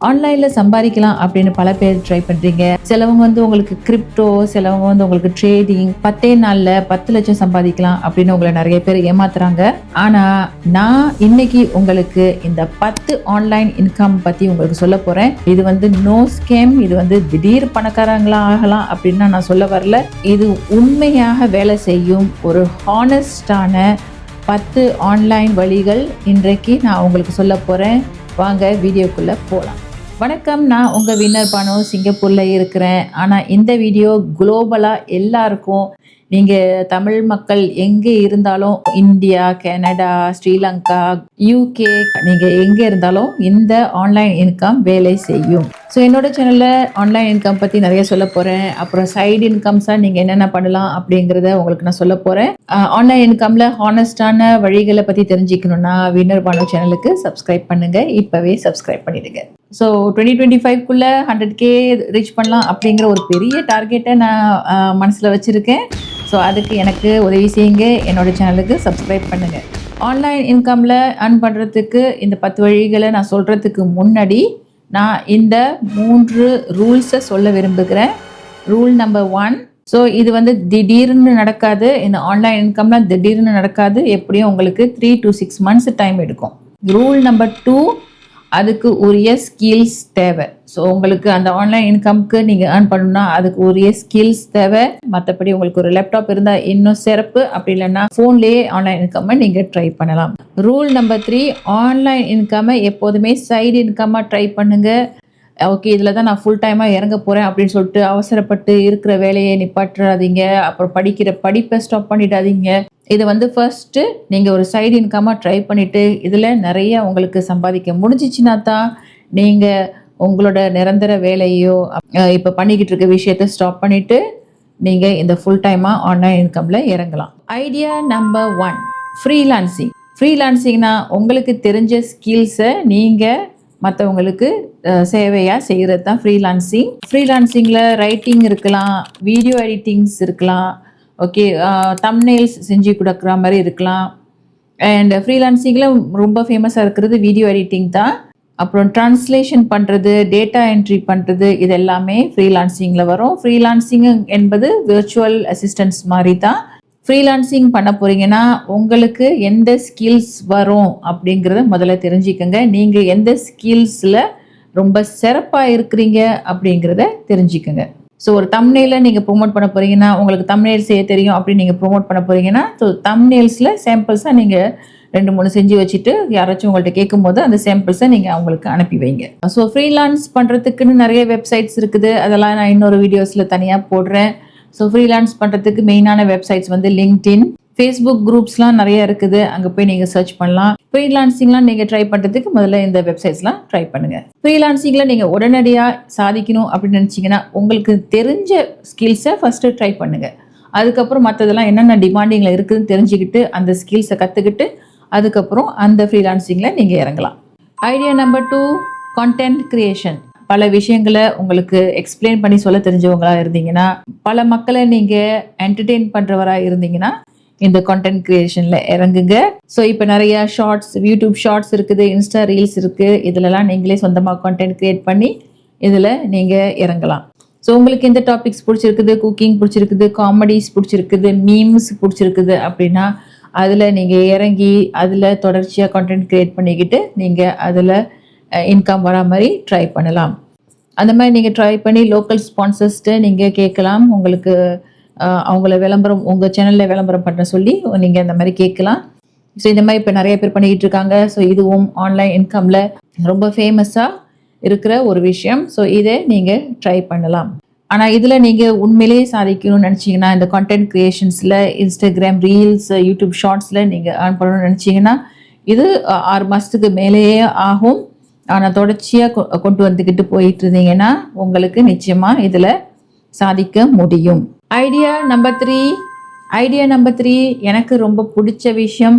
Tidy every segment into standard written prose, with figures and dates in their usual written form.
ஆன்லைன்ல சம்பாதிக்கலாம் அப்படின்னு பல பேர் ட்ரை பண்றீங்க. சிலவங்க வந்து உங்களுக்கு கிரிப்டோ, சிலவங்க வந்து உங்களுக்கு ட்ரேடிங் 10 நாள்ல 10 லட்சம் சம்பாதிக்கலாம் அப்படின்னு உங்களை நிறைய பேர் ஏமாத்துறாங்க. ஆனா நான் இன்னைக்கு உங்களுக்கு இந்த 10 ஆன்லைன் இன்கம் பத்தி உங்களுக்கு சொல்ல போறேன். இது வந்து நோ ஸ்கேம், இது வந்து திடீர் பணக்காரங்களா ஆகலாம் அப்படின்னு நான் சொல்ல வரல. இது உண்மையாக வேலை செய்யும் ஒரு ஹானஸ்டான 10 ஆன்லைன் வழிகள் இன்றைக்கு நான் உங்களுக்கு சொல்ல போறேன். வாங்க வீடியோக்குள்ள போலாம். வணக்கம், நான் உங்கள் வின்னர் பானு, சிங்கப்பூரில் இருக்கிறேன். ஆனால் இந்த வீடியோ குளோபலாக எல்லாருக்கும், நீங்கள் தமிழ் மக்கள் எங்கே இருந்தாலும், இந்தியா, கனடா, ஸ்ரீலங்கா, யூகே, நீங்கள் எங்கே இருந்தாலும் இந்த ஆன்லைன் இன்கம் வேலை செய்யும். ஸோ என்னோட சேனலில் ஆன்லைன் இன்கம் பற்றி நிறைய சொல்ல போகிறேன். அப்புறம் சைடு இன்கம்ஸாக நீங்கள் என்னென்ன பண்ணலாம் அப்படிங்கிறத உங்களுக்கு நான் சொல்ல போகிறேன். ஆன்லைன் இன்கமில் ஹானஸ்டான வழிகளை பற்றி தெரிஞ்சுக்கணுன்னா வின்னர் பானு சேனலுக்கு சப்ஸ்கிரைப் பண்ணுங்கள். இப்போவே சப்ஸ்கிரைப் பண்ணிடுங்க. ஸோ 2025க்குள்ளே 100K ரீச் பண்ணலாம் அப்படிங்கிற ஒரு பெரிய டார்கெட்டை நான் மனசில் வச்சுருக்கேன். ஸோ அதுக்கு எனக்கு உதவி செய்யுங்க, என்னோடய சேனலுக்கு சப்ஸ்கிரைப் பண்ணுங்கள். ஆன்லைன் இன்கமில் earn பண்ணுறதுக்கு இந்த 10 வழிகளை நான் சொல்கிறதுக்கு முன்னாடி நான் இந்த 3 ரூல்ஸை சொல்ல விரும்புகிறேன். ரூல் நம்பர் 1, ஸோ இது வந்து திடீர்னு நடக்காது. இந்த ஆன்லைன் இன்கம்லாம் திடீர்னு நடக்காது. எப்படியும் உங்களுக்கு 3 to 6 months டைம் எடுக்கும். ரூல் நம்பர் 2, அதுக்கு உரிய ஸ்கில்ஸ் தேவை. ஸோ உங்களுக்கு அந்த ஆன்லைன் இன்கம்க்கு நீங்கள் earn பண்ணணும்னா அதுக்கு உரிய ஸ்கில்ஸ் தேவை. மற்றபடி உங்களுக்கு ஒரு லேப்டாப் இருந்தால் இன்னும் சிறப்பு, அப்படி இல்லைன்னா ஃபோன்லேயே ஆன்லைன் இன்கம்மை நீங்கள் ட்ரை பண்ணலாம். ரூல் நம்பர் 3, ஆன்லைன் இன்கம்மை எப்போதுமே சைடு இன்கம்மாக ட்ரை பண்ணுங்கள். ஓகே, இதில் தான் நான் ஃபுல் டைமாக இறங்க போகிறேன் அப்படின்னு சொல்லிட்டு அவசரப்பட்டு இருக்கிற வேலையை நிப்பாட்டுறாதீங்க. அப்புறம் படிக்கிற படிப்பை ஸ்டாப் பண்ணிடாதீங்க. இதை வந்து ஃபர்ஸ்ட்டு நீங்கள் ஒரு சைடு இன்கமாக ட்ரை பண்ணிவிட்டு இதில் நிறைய உங்களுக்கு சம்பாதிக்க முடிஞ்சிச்சுன்னா தான் நீங்கள் உங்களோட நிரந்தர வேலையோ இப்போ பண்ணிக்கிட்டு இருக்க விஷயத்த ஸ்டாப் பண்ணிவிட்டு நீங்கள் இந்த ஃபுல் டைமாக ஆன்லைன் இன்கமில் இறங்கலாம். Idea number 1, freelancing. ஃப்ரீலான்சிங்னா உங்களுக்கு தெரிஞ்ச ஸ்கில்ஸை நீங்கள் மற்றவங்களுக்கு சேவையாக செய்கிறது தான் ஃப்ரீலான்சிங். ஃப்ரீலான்சிங்கில் ரைட்டிங் இருக்கலாம், வீடியோ எடிட்டிங்ஸ் இருக்கலாம், ஓகே, தம்ப்நெயில்ஸ் செஞ்சு கொடுக்குற மாதிரி இருக்கலாம். அண்ட் ஃப்ரீலான்சிங்கில் ரொம்ப ஃபேமஸாக இருக்கிறது வீடியோ எடிட்டிங் தான். அப்புறம் ட்ரான்ஸ்லேஷன் பண்ணுறது, டேட்டா என்ட்ரி பண்ணுறது, இது எல்லாமே ஃப்ரீலான்சிங்கில் வரும். ஃப்ரீலான்சிங் என்பது விர்ச்சுவல் அசிஸ்டன்ஸ் மாதிரி தான். ஃப்ரீலான்சிங் பண்ண போகிறீங்கன்னா உங்களுக்கு எந்த ஸ்கில்ஸ் வரும் அப்படிங்கிறத முதல்ல தெரிஞ்சுக்கோங்க. நீங்கள் எந்த ஸ்கில்ஸில் ரொம்ப சிறப்பாக இருக்கிறீங்க அப்படிங்கிறத தெரிஞ்சுக்கோங்க. ஸோ ஒரு தம்ப்நெயிலில் நீங்கள் ப்ரொமோட் பண்ண போகிறீங்கன்னா, உங்களுக்கு தம்ப்நெயில் செய்ய தெரியும் அப்படின்னு நீங்கள் ப்ரொமோட் பண்ண போகிறீங்கன்னா, ஸோ தம்ப்நெயில்ஸில் சாம்பிள்ஸாக நீங்கள் 2-3 செஞ்சு வச்சுட்டு யாராச்சும் உங்கள்கிட்ட கேட்கும்போது அந்த சாம்பிள்ஸை நீங்கள் அவங்களுக்கு அனுப்பி வைங்க. ஸோ ஃப்ரீலான்ஸ் பண்ணுறதுக்குன்னு நிறைய வெப்சைட்ஸ் இருக்குது. அதெல்லாம் நான் இன்னொரு வீடியோஸில் தனியாக போடுறேன். ஸோ ஃப்ரீலான்ஸ் பண்ணுறதுக்கு மெயினான வெப்சைட்ஸ் வந்து லிங்க்டின், ஃபேஸ்புக் குரூப்ஸ்லாம் நிறைய இருக்குது. அங்கே போய் நீங்கள் சர்ச் பண்ணலாம். ஃப்ரீலான்சிங்லாம் நீங்கள் ட்ரை பண்ணுறதுக்கு முதல்ல இந்த வெப்சைட்ஸ்லாம் ட்ரை பண்ணுங்கள். ஃப்ரீலான்சிங்கில் நீங்கள் உடனடியாக சாதிக்கணும் அப்படின்னு நினச்சிங்கன்னா உங்களுக்கு தெரிஞ்ச ஸ்கில்ஸை ஃபஸ்ட்டு ட்ரை பண்ணுங்கள். அதுக்கப்புறம் மற்றதெல்லாம் என்னென்ன டிமாண்டிங்கில் இருக்குதுன்னு தெரிஞ்சுக்கிட்டு அந்த ஸ்கில்ஸை கற்றுக்கிட்டு அதுக்கப்புறம் அந்த ஃப்ரீலான்சிங்கில் நீங்கள் இறங்கலாம். Idea number 2, content creation. பல விஷயங்களை உங்களுக்கு எக்ஸ்பிளைன் பண்ணி சொல்ல தெரிஞ்சவங்களாக இருந்தீங்கன்னா, பல மக்களை நீங்கள் என்டர்டெயின் பண்ணுறவராக இருந்தீங்கன்னா இந்த கான்டென்ட் கிரியேஷனில் இறங்குங்க. ஸோ இப்போ நிறையா ஷார்ட்ஸ், யூடியூப் ஷார்ட்ஸ் இருக்குது, இன்ஸ்டா ரீல்ஸ் இருக்குது. இதிலலாம் நீங்களே சொந்தமாக கான்டென்ட் க்ரியேட் பண்ணி இதில் நீங்கள் இறங்கலாம். ஸோ உங்களுக்கு எந்த டாபிக்ஸ் பிடிச்சிருக்குது, குக்கிங் பிடிச்சிருக்குது, காமெடிஸ் பிடிச்சிருக்குது, மீம்ஸ் பிடிச்சிருக்குது அப்படின்னா அதில் நீங்கள் இறங்கி அதில் தொடர்ச்சியாக கான்டென்ட் க்ரியேட் பண்ணிக்கிட்டு நீங்கள் அதில் இன்கம் வரா மாதிரி ட்ரை பண்ணலாம். அந்த மாதிரி நீங்கள் ட்ரை பண்ணி லோக்கல் ஸ்பான்சர்ஸ்ட்டு நீங்கள் கேட்கலாம். உங்களுக்கு அவங்கள விளம்பரம், உங்கள் சேனலில் விளம்பரம் பண்ண சொல்லி நீங்கள் அந்த மாதிரி கேட்கலாம். ஸோ இந்த மாதிரி இப்போ நிறைய பேர் பண்ணிக்கிட்டு இருக்காங்க. ஸோ இதுவும் ஆன்லைன் இன்கமில் ரொம்ப ஃபேமஸாக இருக்கிற ஒரு விஷயம். ஸோ இதை நீங்கள் ட்ரை பண்ணலாம். ஆனால் இதில் நீங்கள் உண்மையிலேயே சாதிக்கணும்னு நினச்சிங்கன்னா, இந்த கான்டென்ட் க்ரியேஷன்ஸில், இன்ஸ்டாகிராம் ரீல்ஸ், யூடியூப் ஷார்ட்ஸில் நீங்கள் earn பண்ணணும்னு நினச்சிங்கன்னா இது 6 மாதத்துக்கு மேலேயே ஆகும். ஆனால் தொடர்ச்சியாக கொண்டு வந்துக்கிட்டு போயிட்டு இருந்தீங்கன்னா உங்களுக்கு நிச்சயமாக இதில் சாதிக்க முடியும். ஐடியா நம்பர் 3, எனக்கு ரொம்ப பிடிச்ச விஷயம்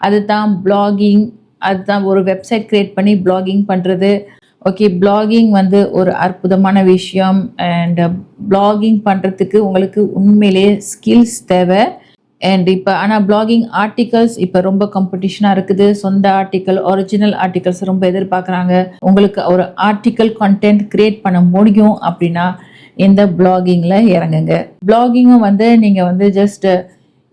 அதுதான் பிளாகிங். அதுதான் ஒரு வெப்சைட் க்ரியேட் பண்ணி பிளாகிங் பண்ணுறது. ஓகே, பிளாகிங் வந்து ஒரு அற்புதமான விஷயம். அண்ட் பிளாகிங் பண்ணுறதுக்கு உங்களுக்கு உண்மையிலேயே ஸ்கில்ஸ் தேவை. அண்ட் இப்போ ஆனால் பிளாகிங் ஆர்டிகல்ஸ் இப்போ ரொம்ப காம்படிஷனாக இருக்குது. சொந்த ஆர்டிக்கல், ஒரிஜினல் ஆர்டிகல்ஸ் ரொம்ப எதிர்பார்க்குறாங்க. உங்களுக்கு ஒரு ஆர்டிக்கல் கண்டென்ட் கிரியேட் பண்ண முடியும் அப்படின்னா இந்த பிளாகிங்கில் இறங்குங்க. பிளாகிங்கும் வந்து நீங்கள் வந்து ஜஸ்ட்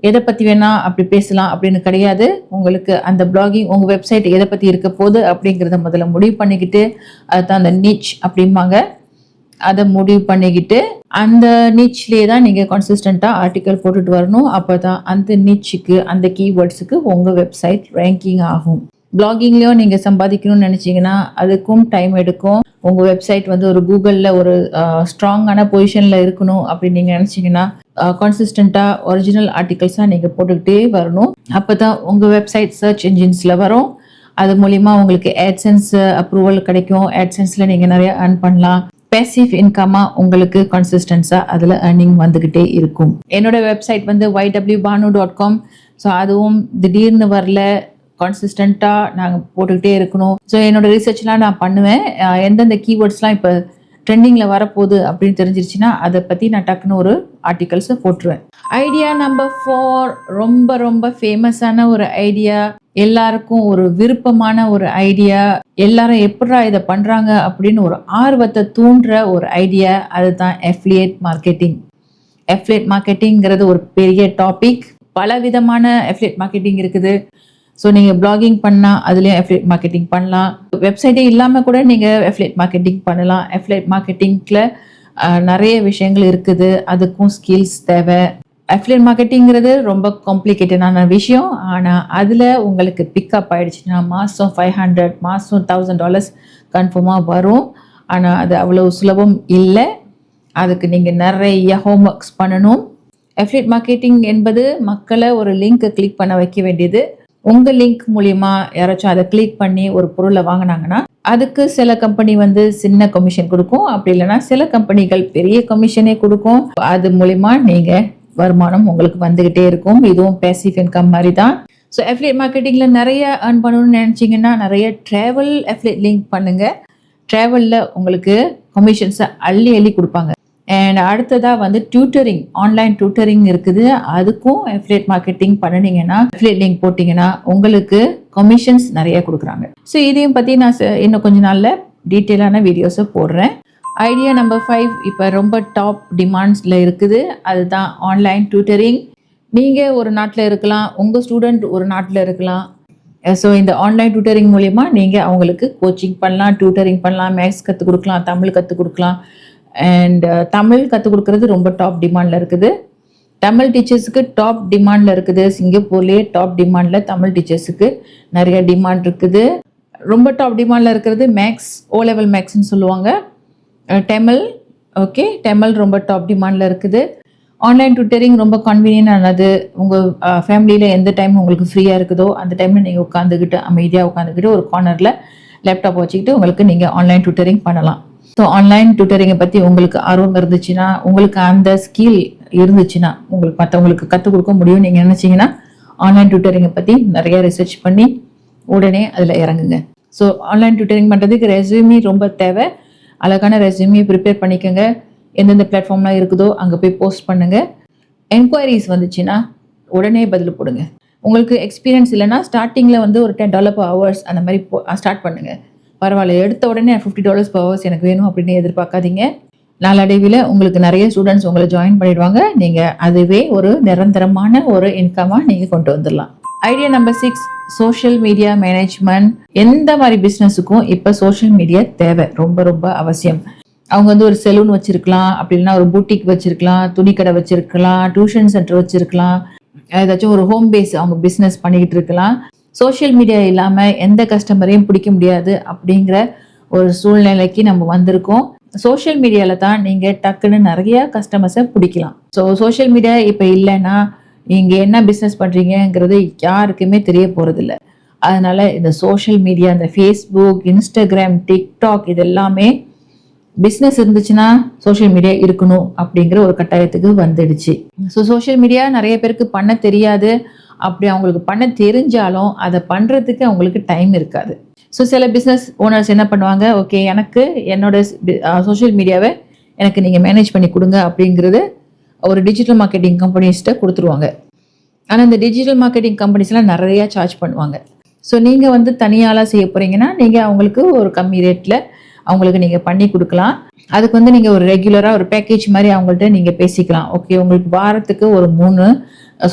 எதை பற்றி வேணால் அப்படி பேசலாம் அப்படின்னு கிடையாது. உங்களுக்கு அந்த பிளாகிங் உங்கள் வெப்சைட் எதை பற்றி இருக்க போகுது அப்படிங்கிறத முதல்ல முடிவு பண்ணிக்கிட்டு, அதுதான் அந்த நிச் அப்படிம்பாங்க, அதை முடிவு பண்ணிக்கிட்டு அந்த நிச்லேயே தான் நீங்கள் கன்சிஸ்டண்ட்டாக ஆர்டிக்கல் போட்டுட்டு வரணும். அப்போ தான் அந்த நிச்சுக்கு, அந்த கீவேர்ட்ஸுக்கு உங்கள் வெப்சைட் ரேங்கிங் ஆகும். பிளாகிங்லேயும் நீங்கள் சம்பாதிக்கணும்னு நினச்சிங்கன்னா அதுக்கும் டைம் எடுக்கும். உங்கள் வெப்சைட் வந்து ஒரு கூகுளில் ஒரு ஸ்ட்ராங்கான பொசிஷனில் இருக்கணும் அப்படின்னு நீங்கள் நினச்சிங்கன்னா கன்சிஸ்டண்ட்டாக ஒரிஜினல் ஆர்டிகல்ஸாக நீங்கள் போட்டுக்கிட்டே வரணும். அப்போ தான் உங்கள் வெப்சைட் சர்ச் இன்ஜின்ஸில் வரும். அது மூலிமா உங்களுக்கு AdSense அப்ரூவல் கிடைக்கும். AdSenseல நீங்கள் நிறைய earn பண்ணலாம். பேசிவ் இன்கமாக உங்களுக்கு கன்சிஸ்டன்ஸாக அதில் earning வந்துக்கிட்டே இருக்கும். என்னோட வெப்சைட் வந்து ywbanu.com. ஸோ அதுவும் திடீர்னு வரல, கான்சிஸ்டண்ட்டாக நாங்கள் போட்டுக்கிட்டே இருக்கணும். ஸோ என்னோட ரிசர்ச்லாம் நான் பண்ணுவேன். எந்தெந்த கீவேர்ட்ஸ்லாம் இப்போ ட்ரெண்டிங்கில் வரப்போகுது அப்படின்னு தெரிஞ்சிருச்சுன்னா அதை பற்றி நான் டக்குன்னு ஒரு ஆர்டிகல்ஸை போட்டுருவேன். ஐடியா நம்பர் 4 ரொம்ப ரொம்ப ஃபேமஸான ஒரு ஐடியா, எல்லாருக்கும் ஒரு விருப்பமான ஒரு ஐடியா, எல்லாரும் எப்படா இதை பண்ணுறாங்க அப்படின்னு ஒரு ஆர்வத்தை தூண்டுற ஒரு ஐடியா, அதுதான் அஃபிலியேட் மார்க்கெட்டிங். அஃபிலியேட் மார்க்கெட்டிங்கிறது ஒரு பெரிய டாபிக். பல விதமான அஃபிலியேட் மார்க்கெட்டிங் இருக்குது. ஸோ நீங்கள் பிளாகிங் பண்ணால் அதுலேயும் அஃபிலியேட் மார்க்கெட்டிங் பண்ணலாம். வெப்சைட்டே இல்லாமல் கூட நீங்கள் அஃபிலியேட் மார்க்கெட்டிங் பண்ணலாம். அஃபிலியேட் மார்க்கெட்டிங்கில் நிறைய விஷயங்கள் இருக்குது, அதுக்கும் ஸ்கில்ஸ் தேவை. அஃபிலியேட் மார்க்கெட்டிங்கிறது ரொம்ப காம்ப்ளிகேட்டடான விஷயம். ஆனால் அதில் உங்களுக்கு பிக்கப் ஆகிடுச்சுன்னா மாதம் $500, மாதம் $1000 கன்ஃபார்மாக வரும். ஆனால் அது அவ்வளோ சுலபம் இல்லை. அதுக்கு நீங்கள் நிறைய ஹோம்ஒர்க்ஸ் பண்ணணும். அஃபிலியேட் மார்க்கெட்டிங் என்பது மக்களை ஒரு லிங்க்கை கிளிக் பண்ண வைக்க வேண்டியது. உங்கள் லிங்க் மூலிமா யாராச்சும் அதை கிளிக் பண்ணி ஒரு பொருளை வாங்கினாங்கன்னா அதுக்கு சில கம்பெனி வந்து சின்ன கமிஷன் கொடுக்கும், அப்படி இல்லைன்னா சில கம்பெனிகள் பெரிய கமிஷனே கொடுக்கும். அது மூலிமா நீங்கள் வருமானம் உங்களுக்கு வந்துக்கிட்டே இருக்கும். இதுவும் பேசிவ் இன்கம் மாதிரி தான். ஸோ அஃபிலியேட் மார்க்கெட்டிங்கில் நிறைய earn பண்ணணும்னு நினச்சிங்கன்னா நிறைய ட்ராவல் அஃபிலியேட் லிங்க் பண்ணுங்கள். ட்ராவலில் உங்களுக்கு கமிஷன்ஸை அள்ளி அள்ளி கொடுப்பாங்க. அண்ட் அடுத்ததாக வந்து டியூட்டரிங், ஆன்லைன் டியூட்டரிங் இருக்குது. அதுக்கும் அஃபிலியேட் மார்க்கெட்டிங் பண்ணினீங்கன்னா, அஃபிலியேட் லிங்க் போட்டிங்கன்னா உங்களுக்கு கமிஷன்ஸ் நிறைய கொடுக்குறாங்க. ஸோ இதையும் பற்றி நான் இன்னும் கொஞ்ச நாளில் டீட்டெயிலான வீடியோஸை போடுறேன். ஐடியா நம்பர் 5 இப்போ ரொம்ப டாப் டிமாண்ட்ஸில் இருக்குது, அதுதான் ஆன்லைன் டியூட்டரிங். நீங்கள் ஒரு நாட்டில் இருக்கலாம், உங்கள் ஸ்டூடெண்ட் ஒரு நாட்டில் இருக்கலாம். ஸோ இந்த ஆன்லைன் டியூட்டரிங் மூலிமா நீங்கள் அவங்களுக்கு கோச்சிங் பண்ணலாம், டியூட்டரிங் பண்ணலாம், மேக்ஸ் கற்றுக் கொடுக்கலாம், தமிழ் கற்றுக் கொடுக்கலாம். அண்ட் தமிழ் கற்றுக் கொடுக்குறது ரொம்ப டாப் டிமாண்டில் இருக்குது. தமிழ் டீச்சர்ஸுக்கு டாப் டிமாண்டில் இருக்குது. சிங்கப்பூர்லேயே டாப் டிமாண்டில் தமிழ் டீச்சர்ஸுக்கு நிறைய டிமாண்ட் இருக்குது. ரொம்ப டாப் டிமாண்டில் இருக்கிறது மேக்ஸ், O லெவல் மேக்ஸ்ன்னு சொல்லுவாங்க. தமிழ், ஓகே, தமிழ் ரொம்ப டாப் டிமாண்டில் இருக்குது. ஆன்லைன் டியூட்டரிங் ரொம்ப கன்வீனியன்டானது. உங்கள் ஃபேமிலியில் எந்த டைம் உங்களுக்கு ஃப்ரீயாக இருக்குதோ அந்த டைமில் நீங்கள் உட்காந்துக்கிட்டு அமைதியாக உட்காந்துக்கிட்டு ஒரு கார்னரில் லேப்டாப் வச்சுக்கிட்டு உங்களுக்கு நீங்கள் ஆன்லைன் டியூட்டரிங் பண்ணலாம். ஸோ ஆன்லைன் டியூட்டரிங்கை பற்றி உங்களுக்கு ஆர்வம் இருந்துச்சுன்னா, உங்களுக்கு அந்த ஸ்கில் இருந்துச்சுன்னா, உங்களுக்கு மற்றவங்களுக்கு கற்றுக் கொடுக்க முடியும் நீங்கள் நினச்சிங்கன்னா ஆன்லைன் டியூட்டரிங்கை பற்றி நிறைய ரிசர்ச் பண்ணி உடனே அதில் இறங்குங்க. ஸோ ஆன்லைன் டியூட்டரிங் பண்ணுறதுக்கு ரெஸ்யூமி ரொம்ப தேவை. அழகான ரெஸ்யூமி ப்ரிப்பேர் பண்ணிக்கோங்க. எந்தெந்த பிளாட்ஃபார்ம்லாம் இருக்குதோ அங்கே போய் போஸ்ட் பண்ணுங்கள். என்கொயரிஸ் வந்துச்சுன்னா உடனே பதில் போடுங்க. உங்களுக்கு எக்ஸ்பீரியன்ஸ் இல்லைன்னா ஸ்டார்டிங்கில் வந்து ஒரு $10 per hours அந்த மாதிரி ஸ்டார்ட் பண்ணுங்கள். பரவாயில்ல, எடுத்த உடனே $50 per hours எனக்கு வேணும் அப்படின்னு எதிர்பார்க்காதீங்க. நாளடைவில் உங்களுக்கு நிறைய ஸ்டூடெண்ட்ஸ் உங்களை ஜாயின் பண்ணிடுவாங்க. நீங்கள் அதுவே ஒரு நிரந்தரமான ஒரு இன்கமாக நீங்கள் கொண்டு வந்துடலாம். Idea number 6 social media management. எந்த மாதிரி பிஸ்னஸுக்கும் இப்போ சோஷியல் மீடியா தேவை, ரொம்ப ரொம்ப அவசியம். அவங்க வந்து ஒரு செலூன் வச்சுருக்கலாம், அப்படின்னா ஒரு பூட்டிக் வச்சுருக்கலாம், துணிக்கடை வச்சுருக்கலாம், டியூஷன் சென்டர் வச்சுருக்கலாம், ஏதாச்சும் ஒரு ஹோம் பேஸ் அவங்க பிஸ்னஸ் பண்ணிக்கிட்டு இருக்கலாம். சோஷியல் மீடியா இல்லாமல் எந்த கஸ்டமரையும் பிடிக்க முடியாது அப்படிங்கிற ஒரு சூழ்நிலைக்கு நம்ம வந்திருக்கோம். சோஷியல் மீடியாவில் தான் நீங்கள் டக்குன்னு நிறைய கஸ்டமர்ஸை பிடிக்கலாம். ஸோ சோஷியல் மீடியா இப்போ இல்லைன்னா நீங்கள் என்ன பிஸ்னஸ் பண்ணுறீங்கிறது யாருக்குமே தெரிய போகிறதில்ல. அதனால் இந்த சோஷியல் மீடியா, இந்த ஃபேஸ்புக், இன்ஸ்டாகிராம், டிக்டாக், இது எல்லாமே பிஸ்னஸ் இருந்துச்சுன்னா சோஷியல் மீடியா இருக்கணும் அப்படிங்கிற ஒரு கட்டாயத்துக்கு வந்துடுச்சு. ஸோ சோஷியல் மீடியா நிறைய பேருக்கு பண்ண தெரியாது. அப்படி அவங்களுக்கு பண்ண தெரிஞ்சாலும் அதை பண்ணுறதுக்கு அவங்களுக்கு டைம் இருக்காது. ஸோ சில பிஸ்னஸ் ஓனர்ஸ் என்ன பண்ணுவாங்க, ஓகே எனக்கு என்னோட சோஷியல் மீடியாவை எனக்கு நீங்கள் மேனேஜ் பண்ணி கொடுங்க அப்படிங்கிறது ஒரு டிஜிட்டல் மார்க்கெட்டிங் கம்பெனிஸ்ட்டை கொடுத்துருவாங்க. ஆனால் இந்த டிஜிட்டல் மார்க்கெட்டிங் கம்பெனிஸ்லாம் நிறையா சார்ஜ் பண்ணுவாங்க. ஸோ நீங்கள் வந்து தனியாளாக செய்ய போகிறீங்கன்னா நீங்கள் அவங்களுக்கு ஒரு கம்மி ரேட்டில் அவங்களுக்கு நீங்கள் பண்ணி கொடுக்கலாம். அதுக்கு வந்து நீங்கள் ஒரு ரெகுலராக ஒரு பேக்கேஜ் மாதிரி அவங்கள்ட்ட நீங்கள் பேசிக்கலாம். ஓகே, உங்களுக்கு வாரத்துக்கு ஒரு 3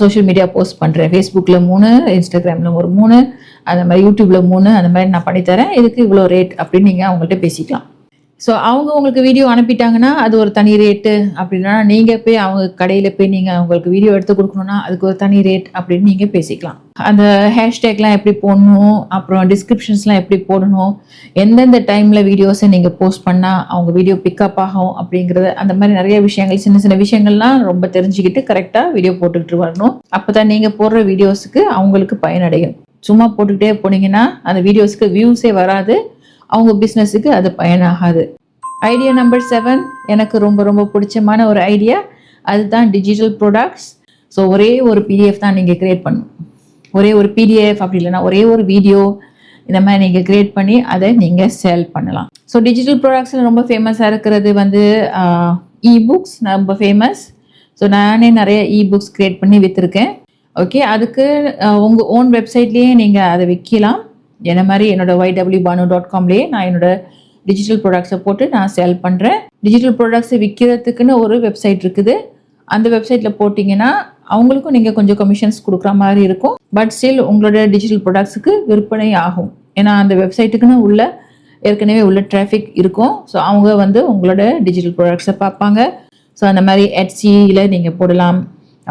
சோஷியல் மீடியா போஸ்ட் பண்ணுறேன், ஃபேஸ்புக்கில் 3, இன்ஸ்டாகிராமில் ஒரு 3, அந்த மாதிரி யூடியூப்பில் 3, அந்த மாதிரி நான் பண்ணித்தரேன், இதுக்கு இவ்வளோ ரேட் அப்படின்னு நீங்கள் அவங்கள்ட்ட பேசிக்கலாம். ஸோ அவங்க உங்களுக்கு வீடியோ அனுப்பிட்டாங்கன்னா அது ஒரு தனி ரேட்டு. அப்படின்னா நீங்கள் போய் அவங்க கடையில் போய் நீங்கள் அவங்களுக்கு வீடியோ எடுத்து கொடுக்கணுன்னா அதுக்கு ஒரு தனி ரேட் அப்படின்னு நீங்கள் பேசிக்கலாம். அந்த ஹேஷ்டேக்லாம் எப்படி போடணும், அப்புறம் டிஸ்கிரிப்ஷன்ஸ்லாம் எப்படி போடணும், எந்தெந்த டைமில் வீடியோஸை நீங்கள் போஸ்ட் பண்ணால் அவங்க வீடியோ பிக்கப் ஆகும் அப்படிங்கிறது, அந்த மாதிரி நிறைய விஷயங்கள், சின்ன சின்ன விஷயங்கள்லாம் ரொம்ப தெரிஞ்சுக்கிட்டு கரெக்டாக வீடியோ போட்டுக்கிட்டு வரணும். அப்போ தான் நீங்கள் போடுற வீடியோஸுக்கு அவங்களுக்கு பயனடையும். சும்மா போட்டுக்கிட்டே போனீங்கன்னா அந்த வீடியோஸுக்கு வியூஸே வராது, அவங்க பிஸ்னஸுக்கு அது பயனாகாது. ஐடியா நம்பர் 7 எனக்கு ரொம்ப ரொம்ப பிடிச்சமான ஒரு ஐடியா, அதுதான் டிஜிட்டல் ப்ராடக்ட்ஸ். ஸோ ஒரே ஒரு பிடிஎஃப் தான் நீங்கள் க்ரியேட் பண்ணணும். ஒரே ஒரு பிடிஎஃப் அப்படி இல்லைன்னா ஒரே ஒரு வீடியோ, இந்த மாதிரி நீங்கள் க்ரியேட் பண்ணி அதை நீங்கள் சேல் பண்ணலாம். ஸோ டிஜிட்டல் ப்ராடக்ட்ஸில் ரொம்ப ஃபேமஸாக இருக்கிறது வந்து இபுக்ஸ் ரொம்ப ஃபேமஸ். ஸோ நானே நிறைய இபுக்ஸ் க்ரியேட் பண்ணி விற்றுருக்கேன். ஓகே, அதுக்கு உங்கள் ஓன் வெப்சைட்லேயே நீங்கள் அதை விற்கலாம். என்ன மாதிரி என்னோட ywbanu.comலேயே நான் என்னோட டிஜிட்டல் ப்ராடக்ட்ஸை போட்டு நான் சேல் பண்ணுறேன். டிஜிட்டல் ப்ராடக்ட்ஸை விற்கிறதுக்குன்னு ஒரு வெப்சைட் இருக்குது. அந்த வெப்சைட்டில் போட்டிங்கன்னா அவங்களுக்கும் நீங்கள் கொஞ்சம் கமிஷன்ஸ் கொடுக்குற மாதிரி இருக்கும். பட் ஸ்டில் உங்களோட டிஜிட்டல் ப்ராடக்ட்ஸுக்கு விற்பனை ஆகும். ஏன்னா அந்த வெப்சைட்டுக்குன்னு ஏற்கனவே உள்ள டிராஃபிக் இருக்கும். ஸோ அவங்க வந்து உங்களோட டிஜிட்டல் ப்ராடக்ட்ஸை பார்ப்பாங்க. ஸோ அந்த மாதிரி Etsyயில் நீங்கள் போடலாம்.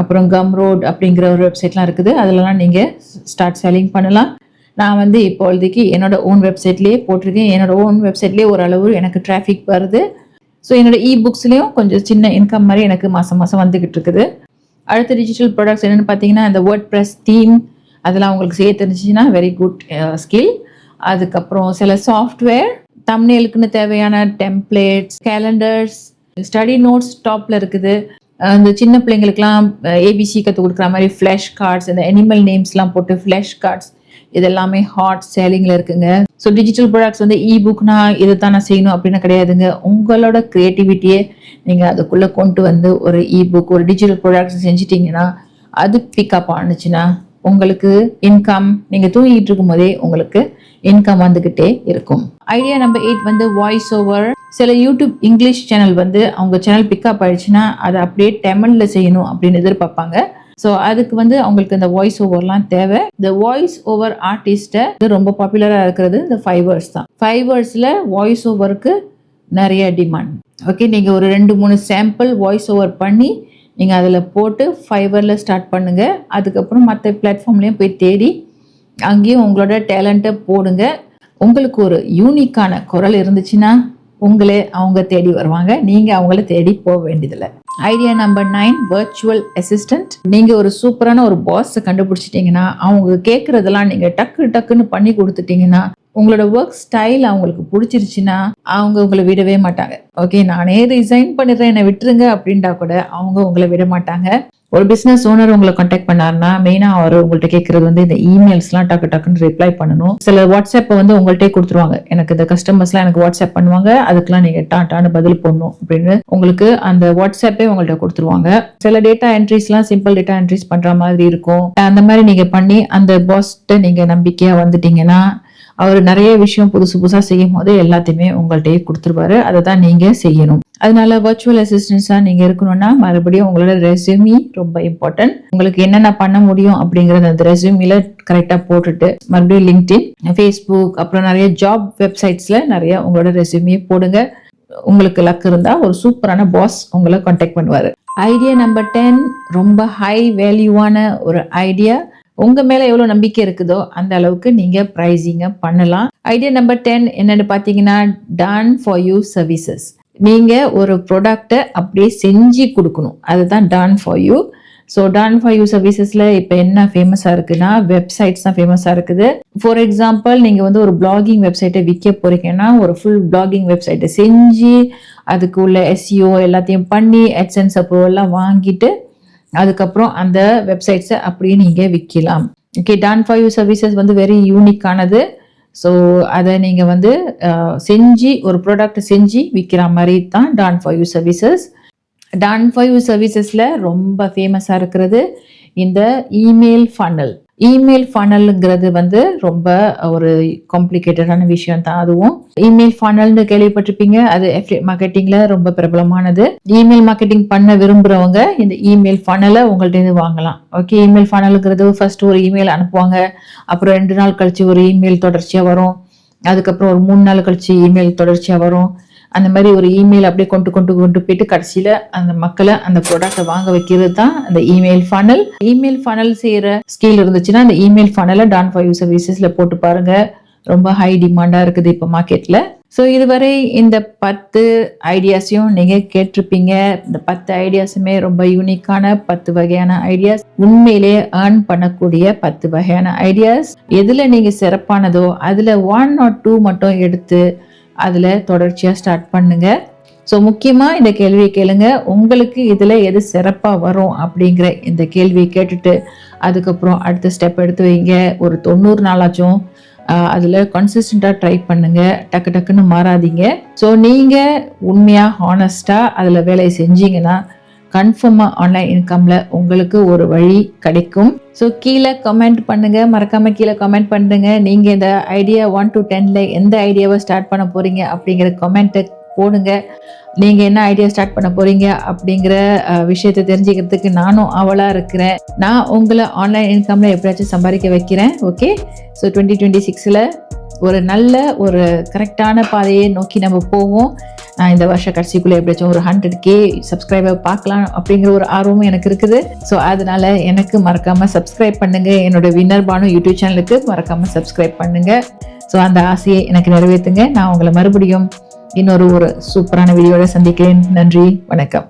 அப்புறம் Gumroad அப்படிங்கிற ஒரு வெப்சைட்லாம் இருக்குது, அதிலலாம் நீங்கள் ஸ்டார்ட் செல்லிங் பண்ணலாம். நான் வந்து இப்போதைக்கு என்னோட ஓன் வெப்சைட்லேயே போட்டிருக்கேன். என்னோட ஓன் வெப்சைட்லேயே ஓரளவு எனக்கு டிராஃபிக் வருது. ஸோ என்னோட இபுக்ஸ்லேயும் கொஞ்சம் சின்ன இன்கம் மாதிரி எனக்கு மாதம் மாதம் வந்துக்கிட்டு இருக்குது. அடுத்த டிஜிட்டல் ப்ராடக்ட்ஸ் என்னென்னு பார்த்தீங்கன்னா இந்த WordPress தீம், அதெல்லாம் உங்களுக்கு செய்ய தெரிஞ்சிச்சுன்னா வெரி குட் ஸ்கில். அதுக்கப்புறம் சில சாஃப்ட்வேர், தம்ப்நெயிலுக்குன்னு தேவையான டெம்ப்ளேட்ஸ், கேலண்டர்ஸ், ஸ்டடி நோட்ஸ் டாப்பில் இருக்குது. அந்த சின்ன பிள்ளைங்களுக்குலாம் ஏபிசி கற்றுக் கொடுக்குற மாதிரி ஃப்ளாஷ் கார்ட்ஸ், இந்த அனிமல் நேம்ஸ்லாம் போட்டு ஃப்ளாஷ் கார்ட்ஸ், இது எல்லாமே ஹாட் சேலிங்கில் இருக்குங்க. ஸோ டிஜிட்டல் ப்ராடக்ட்ஸ் வந்து இபுக்னா இதை தான் நான் செய்யணும் அப்படின்னு கிடையாதுங்க. உங்களோட க்ரியேட்டிவிட்டியை நீங்கள் அதுக்குள்ளே கொண்டு வந்து ஒரு இபுக், ஒரு டிஜிட்டல் ப்ராடக்ட்ஸ் செஞ்சிட்டிங்கன்னா அது பிக்கப் ஆனிச்சுன்னா உங்களுக்கு இன்கம், நீங்கள் தூங்கிட்டு இருக்கும் போதே உங்களுக்கு இன்கம் வந்துக்கிட்டே இருக்கும். ஐடியா நம்பர் 8 வந்து வாய்ஸ் ஓவர். சில யூடியூப் இங்கிலீஷ் சேனல் வந்து அவங்க சேனல் பிக்கப் ஆயிடுச்சுன்னா அதை அப்படியே தமிழில் செய்யணும் அப்படின்னு எதிர்பார்ப்பாங்க. ஸோ அதுக்கு வந்து அவங்களுக்கு இந்த வாய்ஸ் ஓவர்லாம் தேவை. இந்த வாய்ஸ் ஓவர் ஆர்டிஸ்ட்டை ரொம்ப பாப்புலராக இருக்கிறது இந்த ஃபைவர்ஸ் தான். ஃபைவர்ஸில் வாய்ஸ் ஓவருக்கு நிறைய டிமாண்ட். ஓகே, நீங்கள் ஒரு 2-3 சாம்பிள் வாய்ஸ் ஓவர் பண்ணி நீங்கள் அதில் போட்டு ஃபைவரில் ஸ்டார்ட் பண்ணுங்கள். அதுக்கப்புறம் மற்ற பிளாட்ஃபார்ம்லேயும் போய் தேடி அங்கேயும் உங்களோட டேலண்ட்டை போடுங்க. உங்களுக்கு ஒரு யூனிக்கான குரல் இருந்துச்சுன்னா உங்களே அவங்க தேடி வருவாங்க, நீங்கள் அவங்கள தேடி போக வேண்டியதில்லை. Idea number 9 virtual assistant. நீங்கள் ஒரு சூப்பரான ஒரு பாஸை கண்டுபிடிச்சிட்டிங்கன்னா அவங்க கேட்குறதெல்லாம் நீங்கள் டக்குன்னு பண்ணி கொடுத்துட்டிங்கன்னா உங்களோட ஒர்க் ஸ்டைல் அவங்களுக்கு பிடிச்சிருச்சுன்னா அவங்க உங்களை விடவே மாட்டாங்க. ஓகே, நானே ரிசைன் பண்ணிடுறேன், என்னை விட்டுருங்க அப்படின்ட்டா கூட அவங்க உங்களை விட மாட்டாங்க. ஒரு பிஸ்னஸ் ஓனர் உங்களை கான்டாக்ட் பண்ணாருன்னா மெயினாக அவர் உங்கள்கிட்ட கேட்கறது வந்து இந்த இமெயில்ஸ்லாம் டக்குன்னு ரிப்ளை பண்ணணும். சில வாட்ஸ்அப்பை வந்து உங்கள்கிட்டே கொடுத்துருவாங்க. எனக்கு இந்த கஸ்டமர்ஸ்லாம் எனக்கு வாட்ஸ்அப் பண்ணுவாங்க, அதுக்கெல்லாம் நீங்கள் டான்னு பதில் பண்ணணும் அப்படின்னு உங்களுக்கு அந்த வாட்ஸ்அப்பே உங்கள்கிட்ட கொடுத்துருவாங்க. சில டேட்டா என்ட்ரிஸ்லாம் சிம்பிள் டேட்டா என்ட்ரிஸ் பண்ணுற மாதிரி இருக்கும். அந்த மாதிரி நீங்கள் பண்ணி அந்த பாஸ்கிட்ட நீங்கள் நம்பிக்கையாக வந்துட்டீங்கன்னா அவர் நிறைய விஷயம் புதுசாக செய்யும் போது எல்லாத்தையுமே உங்கள்கிட்டயே கொடுத்துருவாரு. அதை தான் நீங்கள் செய்யணும். அதனால வர்ச்சுவல் அசிஸ்டன்ஸாக நீங்கள் இருக்கணும்னா மறுபடியும் உங்களோட ரெஸ்யூமி ரொம்ப இம்பார்ட்டன்ட். உங்களுக்கு என்னென்ன பண்ண முடியும் அப்படிங்கறது அந்த ரெஸ்யூமில கரெக்டாக போட்டுட்டு மறுபடியும் லிங்க்டின், ஃபேஸ்புக், அப்புறம் நிறைய ஜாப் வெப்சைட்ஸில் நிறைய உங்களோட ரெஸ்யூமியை போடுங்க. உங்களுக்கு லக் இருந்தால் ஒரு சூப்பரான பாஸ் உங்களை கான்டாக்ட் பண்ணுவார். ஐடியா நம்பர் 10 ரொம்ப ஹை வேல்யூவான ஒரு ஐடியா. உங்க மேல எவ்வளவு நம்பிக்கை இருக்குதோ அந்த அளவுக்கு நீங்க பிரைசிங்க பண்ணலாம். ஐடியா நம்பர் 10 என்னன்னு பாத்தீங்கன்னா டன் ஃபார் யூ சர்வீசஸ். நீங்க ஒரு ப்ராடக்டை அப்படியே செஞ்சு கொடுக்கணும், அதுதான் done for you. So done for you சர்வீசஸ்ல இப்போ என்ன ஃபேமஸாக இருக்குன்னா வெப்சைட்ஸ் தான் ஃபேமஸாக இருக்குது. ஃபார் எக்ஸாம்பிள் நீங்கள் வந்து ஒரு பிளாகிங் வெப்சைட்டை விற்க போறீங்கன்னா ஒரு ஃபுல் பிளாகிங் வெப்சைட்டை செஞ்சு அதுக்கு உள்ள SEO எல்லாத்தையும் பண்ணி AdSense அப்ரூவல்லாம் வாங்கிட்டு அதுக்கப்புறம் அந்த வெப்சைட்ஸை அப்படியே நீங்கள் விற்கலாம். Okay, ton for you services வந்து வெரி யூனிக்கானது. ஸோ அதை நீங்கள் வந்து செஞ்சு ஒரு ப்ராடக்ட் செஞ்சு விற்கிற மாதிரி தான் done for you services. Done for you சர்வீசஸில் ரொம்ப ஃபேமஸாக இருக்கிறது இந்த இமெயில் ஃபனல். இமெயில் ஃபனல்ங்கிறது வந்து ரொம்ப ஒரு காம்ப்ளிகேட்டடான விஷயம் தான். அதுவும் இமெயில் ஃபனல்னு கேள்விப்பட்டிருப்பீங்க. அது அஃபிலியேட் மார்க்கெட்டிங்ல ரொம்ப பிரபலமானது. இமெயில் மார்க்கெட்டிங் பண்ண விரும்புறவங்க இந்த இமெயில் ஃபனலை உங்கள்ட்ட இருந்து வாங்கலாம். ஓகே, இமெயில் ஃபனலுங்கிறது ஃபர்ஸ்ட் ஒரு இமெயில் அனுப்புவாங்க, அப்புறம் 2 நாள் கழிச்சு ஒரு இமெயில் தொடர்ச்சியா வரும், அதுக்கப்புறம் ஒரு 3 நாள் கழிச்சு இமெயில் தொடர்ச்சியா வரும். அந்த மாதிரி ஒரு இமெயில் அப்படியே கொண்டு போயிட்டு கடைசியில அந்த மக்களை அந்த ப்ராடக்டை வாங்க வைக்கிறது தான் அந்த இமெயில் ஃபனல். இமெயில் ஃபனல் செய்யற ஸ்கில் இருந்துச்சுன்னா அந்த இமெயில் ஃபனலை டான்4யூ சர்வீசஸ்ல போட்டு பாருங்க. ரொம்ப ஹை டிமாண்டா இருக்குது இப்போ மார்க்கெட்ல. ஸோ இதுவரை இந்த 10 ஐடியாஸையும் நீங்க கேட்டிருப்பீங்க. இந்த 10 ஐடியாஸுமே ரொம்ப யூனிக்கான 10 வகையான ஐடியாஸ், உண்மையிலே ஏர்ன் பண்ணக்கூடிய 10 வகையான ஐடியாஸ். எதுல நீங்க சிறப்பானதோ அதுல 1 or 2 மட்டும் எடுத்து அதுல தொடர்ச்சியா ஸ்டார்ட் பண்ணுங்க. ஸோ முக்கியமா இந்த கேள்வியை கேளுங்க, உங்களுக்கு இதுல எது சிறப்பா வரும் அப்படிங்கிற இந்த கேள்வியை கேட்டுட்டு அதுக்கப்புறம் அடுத்த ஸ்டெப் எடுத்து வைங்க. ஒரு 90 நாளாச்சும் அதில் கன்சிஸ்டண்ட்டாக ட்ரை பண்ணுங்க, டக்குன்னு மாறாதீங்க. ஸோ நீங்கள் உண்மையாக ஹானஸ்டாக அதில் வேலையை செஞ்சீங்கன்னா கன்ஃபார்மாக ஆன்லைன் இன்கம்ல உங்களுக்கு ஒரு வழி கிடைக்கும். ஸோ கீழே கமெண்ட் பண்ணுங்க, மறக்காம கீழே கமெண்ட் பண்ணுங்க. நீங்கள் இந்த ஐடியா 1 to 10ல எந்த ஐடியாவை ஸ்டார்ட் பண்ண போறீங்க அப்படிங்கிற கமெண்ட்டை போடுங்க. நீங்கள் என்ன ஐடியா ஸ்டார்ட் பண்ண போறீங்க அப்படிங்கிற விஷயத்தை தெரிஞ்சுக்கிறதுக்கு நானும் ஆவலா இருக்கிறேன். நான் உங்களை ஆன்லைன் இன்கம்ல எப்படியாச்சும் சம்பாதிக்க வைக்கிறேன். ஓகே, ஸோ 2026ல ஒரு நல்ல ஒரு கரெக்டான பாதையை நோக்கி நம்ம போவோம். நான் இந்த வருஷ கடைசிக்குள்ளே எப்படியாச்சும் ஒரு 100K சப்ஸ்கிரைபர் பார்க்கலாம் அப்படிங்கிற ஒரு ஆர்வமும் எனக்கு இருக்குது. ஸோ அதனால எனக்கு மறக்காம சப்ஸ்கிரைப் பண்ணுங்க. என்னோட வின்னர் பானு யூடியூப் சேனலுக்கு மறக்காம சப்ஸ்கிரைப் பண்ணுங்க. ஸோ அந்த ஆசையை எனக்கு நிறைவேற்றுங்க. நான் உங்களை மறுபடியும் இன்னொரு சூப்பரான வீடியோட சந்திக்கிறேன். நன்றி, வணக்கம்.